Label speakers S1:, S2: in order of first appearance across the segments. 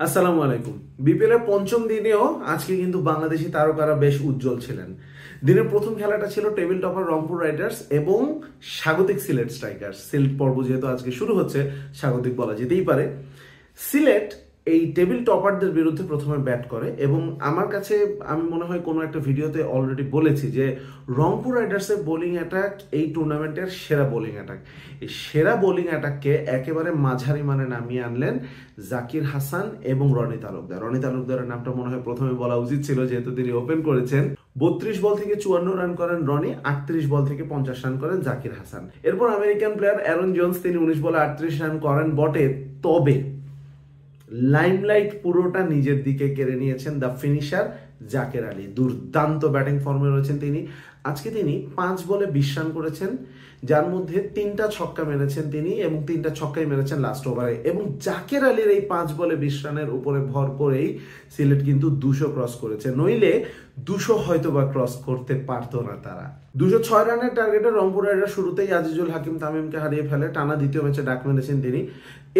S1: আসসালামু আলাইকুম। বিপিএল এর পঞ্চম দিনেও আজকে কিন্তু বাংলাদেশি তারকারা বেশ উজ্জ্বল ছিলেন। দিনের প্রথম খেলাটা ছিল টেবিল টপার রংপুর রাইডার্স এবং স্বাগতিক সিলেট স্ট্রাইকার্স। সিলেট পর্ব যেহেতু আজকে শুরু হচ্ছে, স্বাগতিক বলা যেতেই পারে। সিলেট এই টেবিল টপারদের বিরুদ্ধে প্রথমে ব্যাট করে এবং আমার কাছে আমি মনে হয় কোনো একটা ভিডিওতে অলরেডি বলেছি যে রংপুর রাইডার্সের বোলিং অ্যাটাক এই টুর্নামেন্টের সেরা বোলিং অ্যাটাক। এই সেরা বোলিং অ্যাটাককে একেবারে মাঝারি মানে নামিয়ে আনলেন জাকির হাসান এবং রনি তালুকদার। রনি তালুকদারের নামটা মনে হয় প্রথমে বলা উচিত ছিল, যেহেতু তিনি ওপেন করেছেন। 32 বল থেকে 54 রান করেন রনি, 38 বল থেকে 50 রান করেন জাকির হাসান। এরপর আমেরিকান প্লেয়ার অ্যারন জোন্স, তিনি 19 বলে 38 রান করেন বটে, তবে লাইমলাইট পুরোটা নিজের দিকে কেড়ে নিয়েছেন দ্য ফিনিশার জাকের আলী। দুর্দান্ত ব্যাটিং ফর্মে রয়েছেন তিনি। আজকে তিনি 5 বলে 20 রান করেছেন, যার মধ্যে 3টা ছক্কা মেরেছেন তিনি এবং 3টা ছক্কাই মেরেছেন লাস্ট ওভারে। এবং জাকের আলীর এই 5 বলে 20 রানের উপরে ভর করেই সিলেট কিন্তু 200 ক্রস করেছে, নইলে 200 হয়তো বা ক্রস করতে পারতো না তারা। 206 রানের টার্গেটে রংপুর রাইডার্স শুরুতেই আজিজুল হাকিম তামিমকে হারিয়ে ফেলে। টানা দ্বিতীয় ম্যাচে ডাক মেরেছেন তিনি।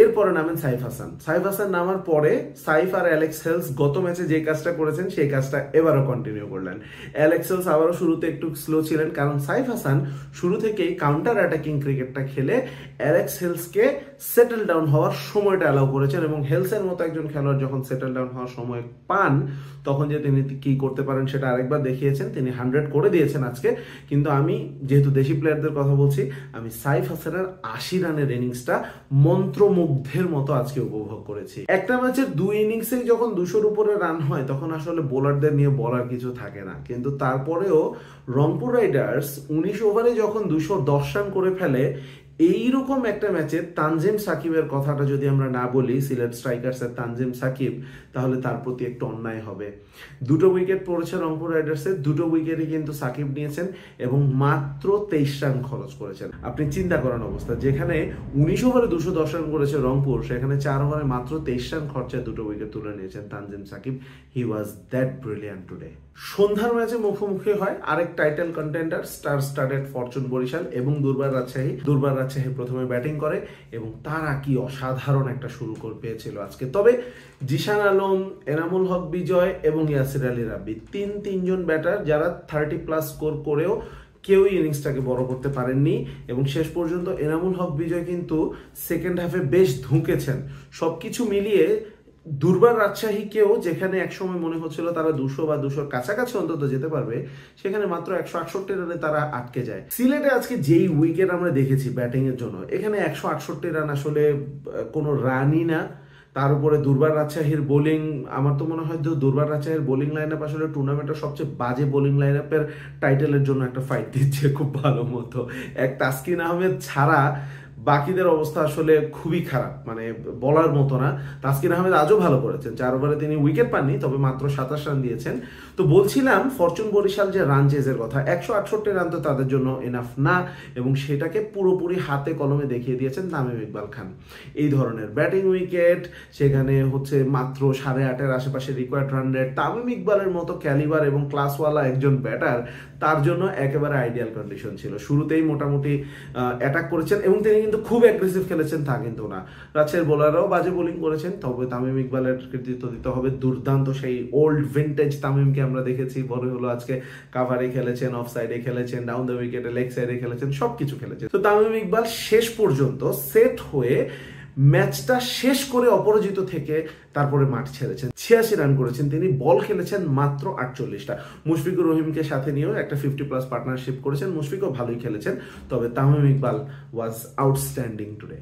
S1: এরপরে নামেন সাইফ হাসান। সাইফ হাসান নামার পরে সাইফ আর অ্যালেক্স হেলস গত ম্যাচে যে কাজটা করেছেন সেই কাজটা এবারও কন্টিনিউ করলেন। অ্যালেক্স হেলস আবারও শুরুতে একটু স্লো ছিলেন, কারণ সাইফ হাসান শুরু থেকেই কাউন্টার অ্যাটাকিং ক্রিকেটটা খেলে অ্যালেক্স হেলসকে সেটেল ডাউন হওয়ার সময়টা অ্যালাউ করেছেন। এবং হেলসের মতো একজন খেলোয়াড় যখন সেটেল ডাউন হওয়ার সময় পান, তখন যে তিনি কি করতে পারেন সেটা আরেকবার দেখিয়েছেন। তিনি 100 করে দিয়েছেন আজকে। কিন্তু আমি যেহেতু দেশি প্লেয়ারদের কথা বলছি, আমি সাইফ হাসানের 80 রানের ইনিংসটা মন্ত্রমুগ্ধের মতো আজকে উপভোগ করেছি। একটা ম্যাচের 2 ইনিংসেই যখন 200-র উপরে রান হয়, তখন আসলে বোলারদের নিয়ে বলার কিছু থাকে না। কিন্তু তারপরেও রংপুর রাইডার্স 19 ওভারে যখন 210 রান করে ফেলে, এইরকম একটা ম্যাচে তানজিম সাকিবের কথাটা যদি আমরা না বলি, সিলেট স্ট্রাইকার্সের তানজিম সাকিব, তাহলে তার প্রতি একটু অন্যায় হবে। 2টো উইকেট পড়েছে রংপুর রাইডার্সের, 2টো উইকেটই কিন্তু সাকিব নিয়েছেন এবং মাত্র 23 রান খরচ করেছেন। আপনি চিন্তা করেন অবস্থা, যেখানে 19 ওভারে 210 রান করেছে রংপুর, সেখানে 4 ওভারে মাত্র 23 রান খরচায় 2টো উইকেট তুলে নিয়েছেন Tanzim Sakib. He was that brilliant today. সন্ধ্যার ম্যাচে মুখোমুখি হয় আরেক title contender star studded fortune Barishal এবং দুর্বার রাজশাহী। দুর্বার রাজশাহী প্রথমে ব্যাটিং করে এবং তারা কি অসাধারণ একটা শুরু করে পেয়েছিল আজকে। তবে জিশান আলম, এনামুল হক বিজয় এবং ইয়াসির আলী রাব্বি, তিনজন ব্যাটার যারা 30+ স্কোর করেও কেউই ইনিংসটাকে বড় করতে পারেননি। এবং শেষ পর্যন্ত এনামুল হক বিজয় কিন্তু সেকেন্ড হাফে বেশ ধুঁকেছেন। সবকিছু মিলিয়ে দুর্বার রাজশাহীকেও, যেখানে একসময় মনে হচ্ছিল তারা 200 বা 200-র কাছাকাছি অন্তত যেতে পারবে, সেখানে মাত্র 168 রানে তারা আটকে যায়। সিলেটে আজকে যেই উইকেট আমরা দেখেছি ব্যাটিং এর জন্য, এখানে 168 রান আসলে কোনো রানই না। তার উপরে দুর্বার রাজশাহীর বোলিং, আমার তো মনে হয় দুর্বার রাজশাহীর বোলিং লাইন আপ আসলে টুর্নামেন্টের সবচেয়ে বাজে বোলিং লাইন আপের টাইটেলের জন্য একটা ফাইট দিচ্ছে খুব ভালো মতো। এক তাসকিন আহমেদ ছাড়া বাকিদের অবস্থা আসলে খুবই খারাপ, মানে বলার মতো না। তাসকিন আহমেদ আজও ভালো করেছেন, 4 ওভারে তিনি উইকেট পাননি, তবে মাত্র 27 রান দিয়েছেন। তো বলছিলাম ফরচুন বরিশাল যে রান চেজের কথা, 168 রান তো তাদের জন্য এনাফ না, এবং সেটাকে পুরোপুরি হাতে কলমে দেখিয়ে দিয়েছেন তামিম ইকবাল খান। এই ধরনের ব্যাটিং উইকেট, সেখানে হচ্ছে মাত্র 8.5-এর আশেপাশে রিকোয়ার্ড রান রেট, তামিম ইকবালের মতো ক্যালিবার এবং ক্লাসওয়ালা একজন ব্যাটার, তার জন্য একেবারে আইডিয়াল কন্ডিশন ছিল। শুরুতেই মোটামুটি অ্যাটাক করেছেন এবং তিনি কিন্তু খুব অ্যাগ্রেসিভ খেলেছেন তা কিন্তু না। রাজশাহীর বোলাররাও বাজে বোলিং করেছেন, তবে তামিম ইকবালের কৃতিত্ব দিতে হবে। দুর্দান্ত সেই ওল্ড ভিন্টেজ তামিমকে আমরা দেখেছি। বড় হলো আজকে কাভারে খেলেছেন, অফ সাইডে খেলেছেন, ডাউন দ্য উইকেটে লেগ সাইডে খেলেছেন, সবকিছু খেলেছেন। তো তামিম ইকবাল শেষ পর্যন্ত সেট হয়ে ম্যাচটা শেষ করে অপরাজিত থেকে তারপরে মাঠ ছেড়েছেন। 86 রান করেছেন তিনি, বল খেলেছেন মাত্র 48টা। মুশফিকুর রহিমকে সাথে নিয়েও একটা 50+ পার্টনারশিপ করেছেন। মুশফিকও ভালোই খেলেছেন, তবে তামিম ইকবাল ওয়াজ আউটস্ট্যান্ডিং টুডে।